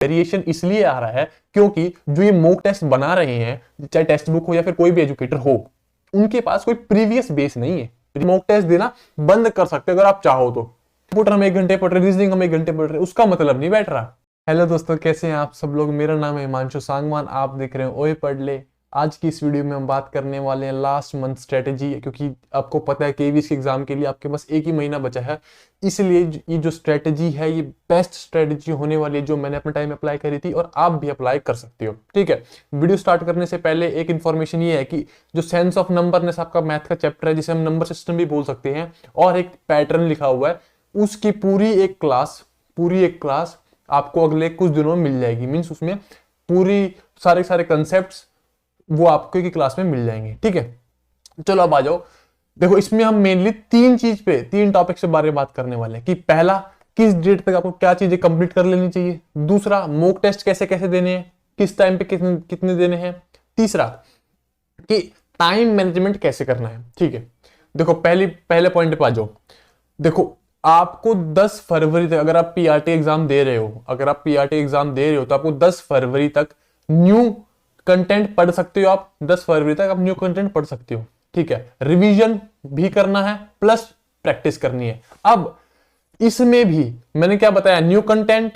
Variation इसलिए आ रहा है क्योंकि जो ये मॉक टेस्ट बना रहे हैं, चाहे टेक्स्ट बुक हो या फिर कोई भी एजुकेटर हो, उनके पास कोई प्रीवियस बेस नहीं है। मॉक टेस्ट देना बंद कर सकते अगर आप चाहो तो। कंप्यूटर हम 1 घंटे पढ़ रहे, रीजनिंग हम 1 घंटे पढ़ रहे, उसका मतलब नहीं बैठ रहा। हेलो दोस्तों, कैसे हैं आप सब लोग। मेरा नाम है हिमांशु सांगवान, आप देख रहे हैं ओए पढ़ ले। आज की इस वीडियो में हम बात करने वाले हैं लास्ट मंथ स्ट्रेटेजी, क्योंकि आपको पता है केवीएस के एग्जाम के लिए आपके पास 1 ही महीना बचा है, इसलिए ये जो स्ट्रेटेजी है ये बेस्ट स्ट्रेटेजी होने वाली है जो मैंने अपने टाइम में अप्लाई करी थी और आप भी अप्लाई कर सकते हो। ठीक है, वीडियो स्टार्ट करने से पहले एक इन्फॉर्मेशन ये है कि जो सेंस ऑफ नंबरनेस आपका मैथ का चैप्टर है, जिसे हम नंबर सिस्टम भी बोल सकते हैं, और एक पैटर्न लिखा हुआ है, उसकी पूरी एक क्लास आपको अगले कुछ दिनों में मिल जाएगी। मीन्स उसमें पूरी सारे कंसेप्ट्स वो आपको एक क्लास में मिल जाएंगे। ठीक है, चलो अब आ जाओ। देखो, इसमें हम मेनली 3 टॉपिक से बारे में बात करने वाले हैं कि पहला, किस डेट तक आपको क्या चीजें कंप्लीट कर लेनी चाहिए। दूसरा, मॉक टेस्ट कैसे कैसे देने हैं, किस टाइम पे कितने देने हैं। तीसरा, कि टाइम मैनेजमेंट कैसे करना है। ठीक है, देखो पहले पॉइंट पे आ जाओ। देखो, आपको 10 फरवरी तक, अगर आप पीआरटी एग्जाम दे रहे हो, तो आपको 10 फरवरी तक न्यू कंटेंट पढ़ सकते हो। आप 10 फरवरी तक आप न्यू कंटेंट पढ़ सकते हो। ठीक है, रिवीजन भी करना है प्लस प्रैक्टिस करनी है। अब इसमें भी मैंने क्या बताया, न्यू कंटेंट,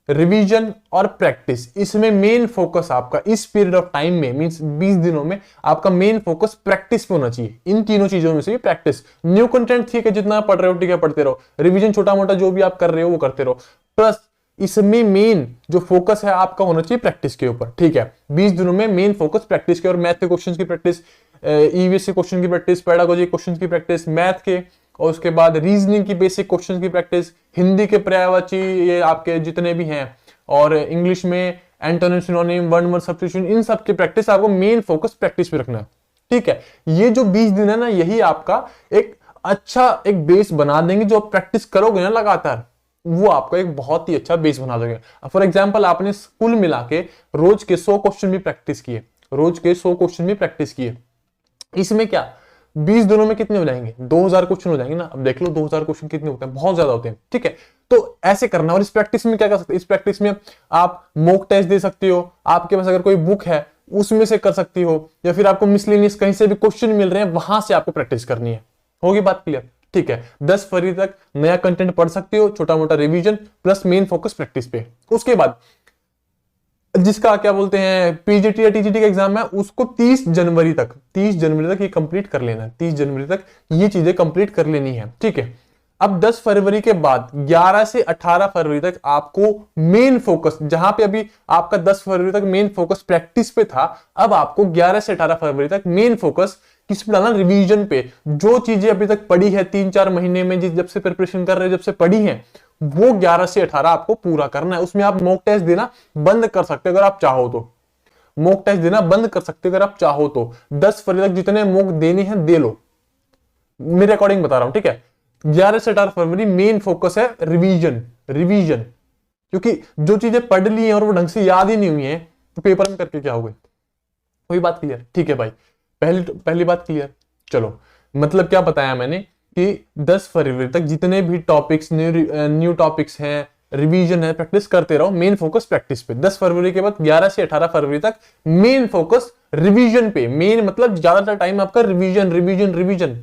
रिवीजन और प्रैक्टिस, इसमें मेन फोकस आपका इस पीरियड ऑफ टाइम में, मींस 20 दिनों में आपका मेन फोकस प्रैक्टिस पे होना चाहिए। इन तीनों चीजों में से प्रैक्टिस, न्यू कंटेंट ठीक है, जितना पढ़ रहे हो ठीक है, पढ़ते रहो। रिवीजन छोटा मोटा जो भी आप कर रहे हो वो करते रहो, प्लस इसमें मेन जो फोकस है आपका होना चाहिए प्रैक्टिस के ऊपर। ठीक है, 20 दिनों में मेन फोकस प्रैक्टिस के, और मैथ के क्वेश्चंस की प्रैक्टिस, ईवीएस के क्वेश्चन की प्रैक्टिस, पेडागोजी क्वेश्चंस की प्रैक्टिस, मैथ के, और उसके बाद रीजनिंग की बेसिक क्वेश्चंस की प्रैक्टिस, हिंदी के पर्यायवाची ये आपके जितने भी हैं, और इंग्लिश में antonym, synonym, one word substitution, इन सब की प्रैक्टिस आपको मेन फोकस प्रैक्टिस पे रखना है। ठीक है, ये जो 20 दिन है ना, यही आपका एक अच्छा एक बेस बना देंगे। जो आप प्रैक्टिस करोगे ना लगातार, वो आपका एक बहुत ही अच्छा बेस बना दोगे। फॉर एग्जाम्पल, आपने कुल मिला के रोज के 100 क्वेश्चन भी प्रैक्टिस किए, इसमें क्या 20 दिनों में कितने हो जाएंगे, 2000 क्वेश्चन हो जाएंगे ना। अब देख लो 2000 क्वेश्चन कितने होते हैं, बहुत ज्यादा होते हैं। ठीक है, तो ऐसे करना। और इस प्रैक्टिस में क्या कर सकते हैं, इस प्रैक्टिस में आप मॉक टेस्ट दे सकते हो, आपके पास अगर कोई बुक है उसमें से कर सकती हो, या फिर आपको मिसलेनियस कहीं से भी क्वेश्चन मिल रहे हैं, वहां से आपको प्रैक्टिस करनी है। होगी बात क्लियर। ठीक है, 10 फरवरी तक नया कंटेंट पढ़ सकते हो, छोटा मोटा revision plus main focus practice पे। उसके बाद जिसका क्या बोलते हैं पीजीटी या टीजीटी का एग्जाम है, उसको 30 जनवरी तक ये कंप्लीट कर लेना है। 30 जनवरी तक ये चीजें कंप्लीट कर लेनी है। ठीक है, अब 10 फरवरी के बाद 11 से 18 फरवरी तक आपको मेन फोकस, जहां पे अभी आपका 10 फरवरी तक मेन फोकस प्रैक्टिस पे था, अब आपको 11 से 18 फरवरी तक मेन फोकस किस पे डालना, रिवीजन पे। जो चीजें अभी तक पढ़ी है 3-4 महीने में, जब से प्रिपरेशन कर रहे हैं, जब से पढ़ी है, वो 11 से 18 आपको पूरा करना है। उसमें आप मॉक टेस्ट देना बंद कर सकते हो अगर आप चाहो तो। 10 फरवरी तक जितने मॉक देने हैं दे लो, मेरे अकॉर्डिंग बता रहा हूं। ठीक है, 11 से 18 फरवरी मेन फोकस है रिवीजन, क्योंकि जो चीजें पढ़ ली हैं और वो ढंग से याद ही नहीं हुई है, तो पेपर में करके क्या होगा। कोई बात क्लियर। ठीक है भाई, पहली बात क्लियर। चलो, मतलब क्या बताया मैंने कि 10 फरवरी तक जितने भी टॉपिक्स, न्यू टॉपिक्स हैं, रिवीजन है, प्रैक्टिस करते रहो, मेन फोकस प्रैक्टिस पे। 10 फरवरी के बाद 11 से 18 फरवरी तक मेन फोकस रिवीजन पे। मेन मतलब ज्यादातर टाइम आपका रिवीजन।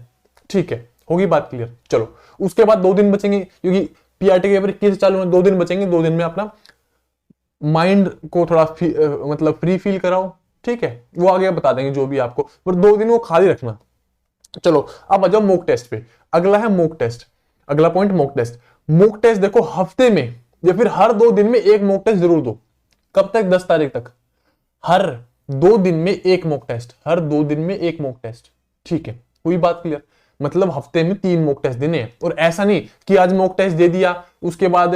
ठीक है, होगी बात क्लियर। चलो, उसके बाद 2 दिन बचेंगे, क्योंकि पीआरटी के पेपर 21 चालू है, 2 दिन बचेंगे। 2 दिन में अपना माइंड को थोड़ा मतलब फ्री फील कराओ। ठीक है, वो आगे बता देंगे जो भी आपको, पर 2 दिन वो खाली रखना। चलो, अब आ जाओ मॉक टेस्ट पे। अगला है मॉक टेस्ट, अगला पॉइंट मॉक टेस्ट। देखो, हफ्ते में या फिर हर 2 दिन में एक मॉक टेस्ट जरूर दो। कब तक, 10 तारीख तक। हर 2 दिन में एक मॉक टेस्ट। ठीक है, कोई बात क्लियर। मतलब हफ्ते में 3 मॉक टेस्ट देने हैं। और ऐसा नहीं कि आज मॉक टेस्ट दे दिया, उसके बाद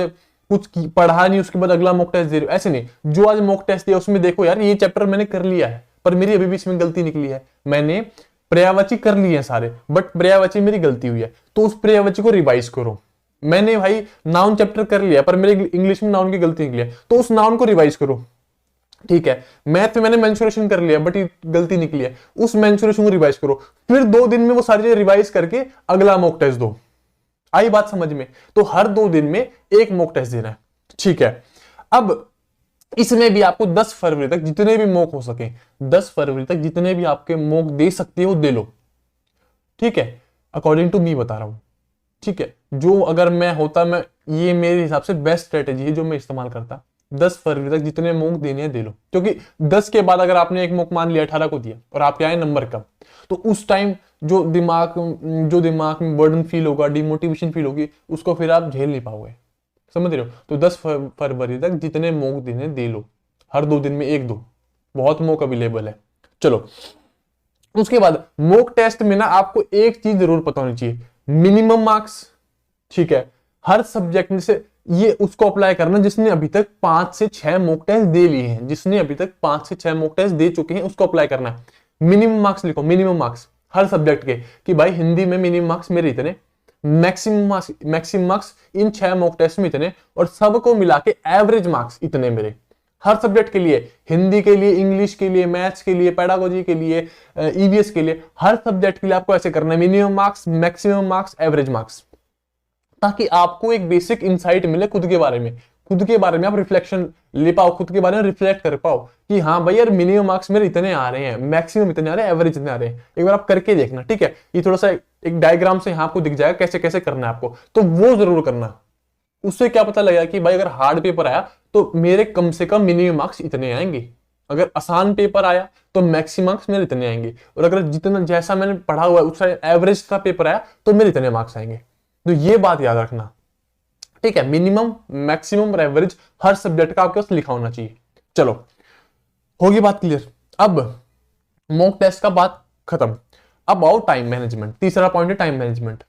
कुछ पढ़ा नहीं, उसके बाद अगला मॉक टेस्ट दे रहे हो, ऐसे नहीं। जो आज मॉक टेस्ट दिया उसमें देखो यार, ये चैप्टर मैंने कर लिया है, पर मेरी अभी भी इसमें गलती निकली है। मैंने पर्यायवाची कर लिए हैं सारे, बट पर्यायवाची मेरी गलती हुई है, तो उस पर्यायवाची को रिवाइज करो। मैंने भाई नाउन चैप्टर कर लिया, पर मेरे इंग्लिश में नाउन की गलती निकली है, तो उस नाउन को रिवाइज करो। ठीक है, मैथ में मैंने मेंसुरेशन कर लिया, बट ये गलती निकली है, उस मेंसुरेशन को रिवाइज करो। फिर 2 दिन में वो सारी चीजें रिवाइज करके अगला मॉक टेस्ट दो। आई बात समझ में। तो हर 2 दिन में एक मॉक टेस्ट देना है। ठीक है, अब इसमें भी आपको 10 फरवरी तक जितने भी मॉक हो सके, 10 फरवरी तक जितने भी आपके मॉक दे सकते हो दे लो, ठीक है, अकॉर्डिंग टू मी बता रहा हूं, ठीक है। जो अगर मैं होता, मैं ये मेरे हिसाब से बेस्ट स्ट्रेटेजी है जो मैं इस्तेमाल करता, 10 फरवरी तक जितने मॉक देने हैं दे लो, क्योंकि 10 के बाद अगर आपने एक मॉक मान लिया 18 को दिया और आपके आए नंबर कम, तो उस टाइम जो दिमाग में बर्डन फील होगा, डिमोटिवेशन फील होगी, उसको फिर आप झेल नहीं पाओगे, समझ रहे हो। तो 10 फरवरी तक जितने मॉक देने दे लो, हर 2 दिन में 1-2, बहुत मॉक अवेलेबल है। चलो, उसके बाद मॉक टेस्ट में ना आपको एक चीज जरूर पता होनी चाहिए, मिनिमम मार्क्स, ठीक है, हर सब्जेक्ट में से ये उसको अप्लाई करना जिसने अभी तक 5 से 6 मॉक टेस्ट दे लिए हैं, जिसने अभी तक 5 से 6 मॉक टेस्ट दे चुके हैं उसको अप्लाई करना है। मिनिमम मार्क्स लिखो, मिनिमम मार्क्स हर सब्जेक्ट के, कि भाई हिंदी में मिनिमम मार्क्स मेरे इतने, maximum marks in 6 mock test में इतने, और सबको मिला के एवरेज मार्क्स इतने मेरे, हर सब्जेक्ट के लिए, हिंदी के लिए, इंग्लिश के लिए, मैथ्स के लिए, पेडागोजी के लिए, ईवीएस के लिए, हर सब्जेक्ट के लिए आपको ऐसे करना है, minimum marks, maximum marks, average marks, ताकि आपको एक बेसिक इंसाइट मिले खुद के बारे में, खुद के बारे में आप रिफ्लेक्शन ले पाओ, खुद के बारे में रिफ्लेक्ट कर पाओ कि हाँ भाई यार मिनिमम मार्क्स मेरे इतने आ रहे हैं, मैक्सिमम इतने आ रहे हैं, एवरेज इतने आ रहे हैं। एक बार आप करके देखना, ठीक है, ये थोड़ा सा एक डायग्राम से यहाँ आपको दिख जाएगा कैसे कैसे करना है आपको, तो वो जरूर करना। उससे क्या पता लगेगा कि भाई अगर हार्ड पेपर आया तो मेरे कम से कम मिनिमम मार्क्स इतने आएंगे, अगर आसान पेपर आया तो मैक्सिमम मार्क्स मेरे इतने आएंगे, और अगर जितना जैसा मैंने पढ़ा हुआ है उसका एवरेज का पेपर आया तो मेरे इतने मार्क्स आएंगे। तो ये बात याद रखना, ठीक है, मिनिमम, मैक्सिमम और एवरेज हर सब्जेक्ट का आपके पास लिखा होना चाहिए। चलो, होगी बात क्लियर। अब मॉक टेस्ट का बात खत्म, अब आओ टाइम मैनेजमेंट, तीसरा पॉइंट है टाइम मैनेजमेंट।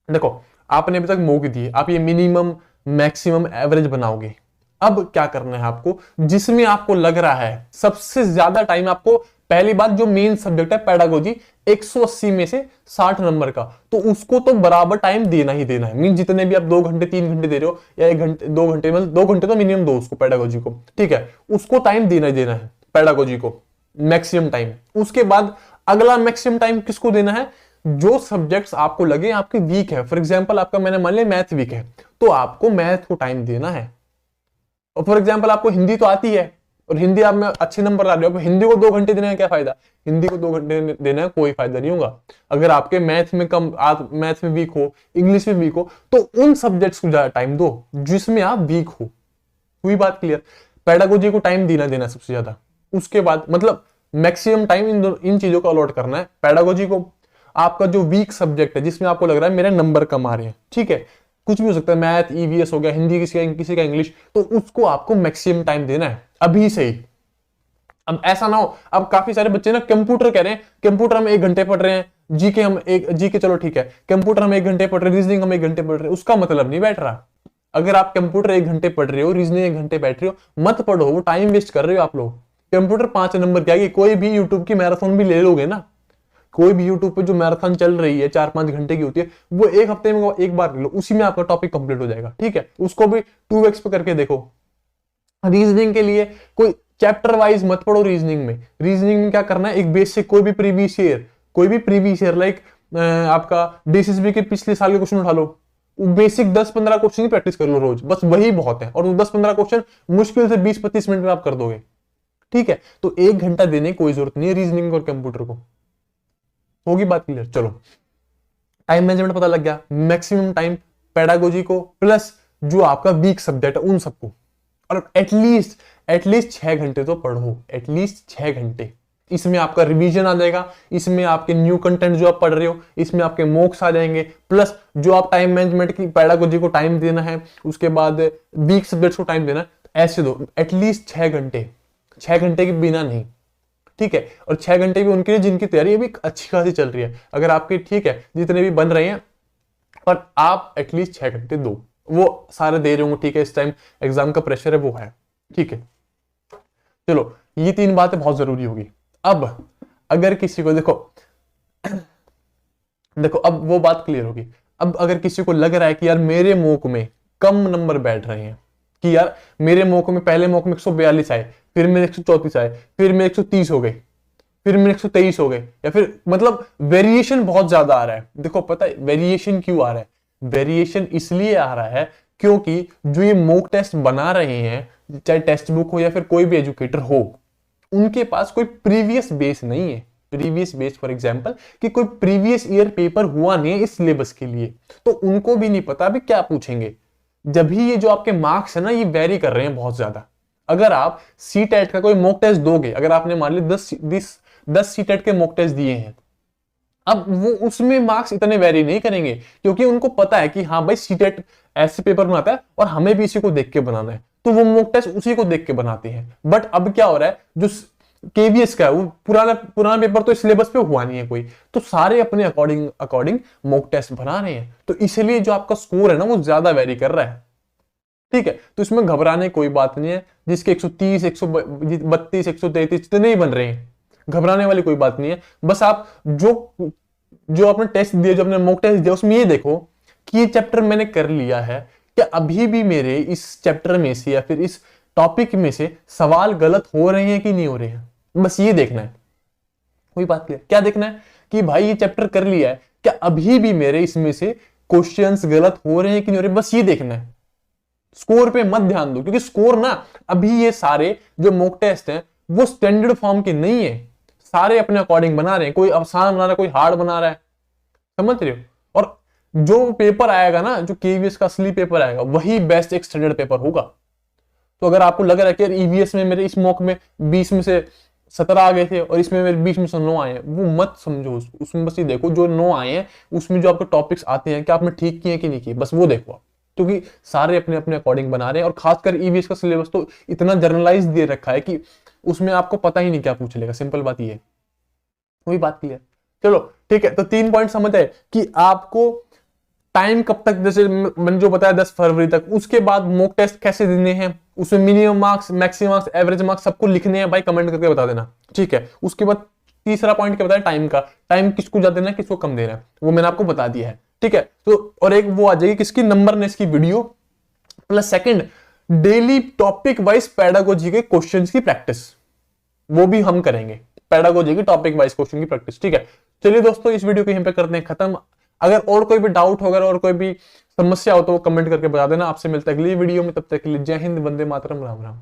देखो, आपने अभी तक मॉक दिए, आप ये मिनिमम, मैक्सिमम, एवरेज बनाओगे। अब क्या करना है आपको, जिसमें आपको लग रहा है सबसे ज्यादा टाइम आपको, पहली बात जो मेन सब्जेक्ट है पेडागोजी, 180 में से 60 नंबर का, तो उसको तो बराबर टाइम देना ही देना है। मीन जितने भी आप 2 घंटे 3 घंटे दे रहे हो, या 1 घंटे 2 घंटे, मतलब 2 घंटे तो मिनिमम दो उसको पेडागोजी को, ठीक है, उसको टाइम देना ही देना है पेडागोजी को, मैक्सिमम टाइम। उसके बाद अगला मैक्सिमम टाइम किसको देना है, जो सब्जेक्ट्स आपको लगे आपके वीक है, फॉर एग्जाम्पल आपका मैंने मान लिया मैथ वीक है, तो आपको मैथ को टाइम देना है। और फॉर एग्जाम्पल आपको हिंदी तो आती है और हिंदी आप में अच्छे नंबर ला रहे हो, हिंदी को 2 घंटे देने का क्या फायदा, हिंदी को 2 घंटे देने का कोई फायदा नहीं होगा। अगर आपके मैथ में कम, आप मैथ में वीक हो, इंग्लिश में वीक हो, तो उन सब्जेक्ट्स को ज्यादा टाइम दो जिसमें आप वीक हो। हुई बात क्लियर। पेडागोजी को टाइम देना सबसे ज्यादा, उसके बाद मतलब मैक्सिमम टाइम इन चीजों को अलॉट करना है। पेडागोजी को आपका जो वीक सब्जेक्ट है जिसमें आपको लग रहा है मेरे नंबर कम आ रहे हैं, ठीक है, कुछ भी हो सकता है, मैथ, ईवीएस हो गया, हिंदी किसी का इंग्लिश, तो उसको आपको मैक्सिमम टाइम देना है अभी से ही। अब ऐसा ना हो, अब काफी सारे बच्चे ना कंप्यूटर कह रहे हैं, कंप्यूटर हम 1 घंटे पढ़ रहे हैं, जीके चलो ठीक है, कंप्यूटर हम 1 घंटे पढ़ रहे हैं, रीजनिंग हम 1 घंटे पढ़ रहे हैं, उसका मतलब नहीं बैठ रहा। अगर आप कंप्यूटर 1 घंटे पढ़ रहे हो, रीजनिंग 1 घंटे बैठ रहे हो, मत पढ़ो, वो टाइम वेस्ट कर रहे हो आप लोग। कंप्यूटर 5 नंबर की आएगी, कोई भी यूट्यूब की मैराथन भी ले लोगे ना, कोई भी यूट्यूब पे जो मैराथन चल रही है 4-5 घंटे की होती है, वो 1 हफ्ते में एक बार ले लो, उसी में आपका टॉपिक कंप्लीट हो जाएगा, ठीक है, उसको भी 2x पे करके देखो। रीजनिंग के लिए कोई चैप्टर वाइज मत पढ़ो, रीजनिंग में क्या करना है, एक बेसिक कोई भी प्रीवियस ईयर लाइक आपका डीएसएसबी के पिछले साल के क्वेश्चन उठा लो, बेसिक 10-15 क्वेश्चन की प्रैक्टिस कर लो रोज, बस वही बहुत है, और 10-15 क्वेश्चन मुश्किल से 20-25 मिनट में आप कर दोगे, ठीक है। तो 1 घंटा देने की कोई जरूरत नहीं है रीजनिंग और कंप्यूटर को। होगी बात क्लियर। चलो, टाइम मैनेजमेंट पता लग गया, मैक्सिमम टाइम पेडागोजी को प्लस जो आपका वीक सब्जेक्ट है उन सबको, और एटलीस्ट 6 घंटे तो पढ़ो, एटलीस्ट 6 घंटे। इसमें आपका रिवीजन आ जाएगा, इसमें आपके न्यू कंटेंट जो आप पढ़ रहे हो, इसमें आपके मॉक्स आ जाएंगे, प्लस जो आप टाइम मैनेजमेंट की पेडागोजी को टाइम देना है, उसके बाद वीक सब्जेक्ट्स को टाइम देना है, ऐसे दो, एटलीस्ट 6 घंटे, 6 घंटे के बिना नहीं, ठीक है। और 6 घंटे भी उनके लिए जिनकी तैयारी अभी अच्छी खासी चल रही है, अगर आपके ठीक है जितने भी बन रहे हैं, पर आप एटलीस्ट 6 घंटे दो, वो सारे दे रहे होंगे, ठीक है, इस टाइम एग्जाम का प्रेशर है वो है, ठीक है। चलो, ये 3 बातें बहुत जरूरी होगी। अब अगर किसी को देखो अब वो बात क्लियर होगी। अब अगर किसी को लग रहा है कि यार मेरे मॉक में कम नंबर बैठ रहे हैं, कि यार मेरे मॉक में पहले मॉक में 142 आए, फिर मेरे 134 आए, फिर मेरे 130 हो गए, फिर मेरे 123 हो गए, या फिर मतलब वेरिएशन बहुत ज्यादा आ रहा है। देखो पता है वेरिएशन क्यों आ रहा है, वेरिएशन इसलिए आ रहा है क्योंकि जो ये मॉक टेस्ट बना रहे हैं चाहे टेक्स्ट बुक हो या फिर कोई भी एजुकेटर हो, उनके पास कोई प्रीवियस बेस नहीं है। प्रीवियस बेस फॉर एग्जांपल कि कोई प्रीवियस ईयर पेपर हुआ नहीं है इस सिलेबस के लिए, तो उनको भी नहीं पता अभी क्या पूछेंगे। जब भी ये जो आपके मार्क्स है ना, ये वेरी कर रहे हैं बहुत ज्यादा। अगर आप सीटेट का कोई मॉक टेस्ट दोगे, अगर आपने मान ली 10 सीटेट के मॉक टेस्ट दिए हैं, अब वो उसमें मार्क्स इतने वेरी नहीं करेंगे, क्योंकि उनको पता है कि हाँ भाई सीटेट ऐसे पेपर बनाता है और हमें भी इसी को देख के बनाना है, तो वो मॉक टेस्ट उसी को देख के बनाते हैं। बट अब क्या हो रहा है, जो केवीएस का है वो पुराना पेपर तो सिलेबस पे हुआ नहीं है कोई, तो सारे अपने अकॉर्डिंग मॉक टेस्ट बना रहे हैं, तो इसलिए जो आपका स्कोर है ना वो ज्यादा वेरी कर रहा है। ठीक है, तो इसमें घबराने कोई बात नहीं है। जिसके 130, 132, 133 इतने ही बन रहे हैं, घबराने वाली कोई बात नहीं है। बस आप जो आपने टेस्ट दिया, जो आपने मॉक टेस्ट दिया, उसमें ये देखो कि ये चैप्टर मैंने कर लिया है, क्या अभी भी मेरे इस चैप्टर में से या फिर इस टॉपिक में से सवाल गलत हो रहे हैं कि नहीं हो रहे हैं, बस ये देखना है। कोई बात क्लियर? क्या देखना है कि भाई ये चैप्टर कर लिया है, क्या अभी भी मेरे इसमें से क्वेश्चंस गलत हो रहे हैं कि नहीं हो रहे, बस ये देखना है। स्कोर पे मत ध्यान दो, क्योंकि स्कोर ना, अभी ये सारे जो मॉक टेस्ट हैं वो स्टैंडर्ड फॉर्म के नहीं है, सारे अपने अकॉर्डिंग बना रहे हैं। कोई आसान बना रहा है, कोई हार्ड बना रहा है, समझ रहे हो? और जो पेपर आएगा ना, जो केवीएस का असली पेपर आएगा, वही बेस्ट एक स्टैंडर्ड पेपर होगा। तो अगर आपको लग रहा है कि ईवीएस में मेरे इस मॉक में 20 में से 17 आ गए थे और इसमें मेरे 20 में से 9 आए हैं, वो मत समझो। उसमें बस ये देखो जो 9 आए हैं उसमें जो आपके टॉपिक्स आते हैं, क्या आपने ठीक किए कि नहीं किए, बस वो देखो आप। क्योंकि सारे अपने अपने अकॉर्डिंग बना रहे हैं, और खासकर ईवीएस का सिलेबस तो इतना जर्नलाइज दे रखा है कि उसमें आपको पता ही नहीं क्या पूछ लेगा। सिंपल बात ये है। कोई बात क्लियर? चलो ठीक है, तो 3 पॉइंट समझ आए कि आपको टाइम कब तक, जैसे मैंने जो बताया 10 फरवरी तक, उसके बाद मॉक टेस्ट कैसे देने हैं, उसमें minimum marks, maximum marks, average marks सबको लिखने हैं भाई, कमेंट करके बता देना। ठीक है, उसके बाद तीसरा पॉइंट क्या बताया, टाइम का, टाइम किसको ज्यादा देना है, किसको कम देना है, वो मैंने आपको बता दिया है। ठीक है, तो और एक वो आ जाएगी किसकी, नंबरनेस की video, plus second daily topic wise pedagogy के क्वेश्चंस की प्रैक्टिस, वो भी हम करेंगे। पेडागोजी की टॉपिक वाइज क्वेश्चन की प्रैक्टिस। ठीक है, चलिए दोस्तों, इस वीडियो को यहीं पे करते हैं खत्म। अगर और कोई भी डाउट हो, अगर और कोई भी समस्या हो तो वो कमेंट करके बता देना। आपसे मिलता है अगली वीडियो में, तब तक के लिए जय हिंद, वंदे मातरम, राम राम।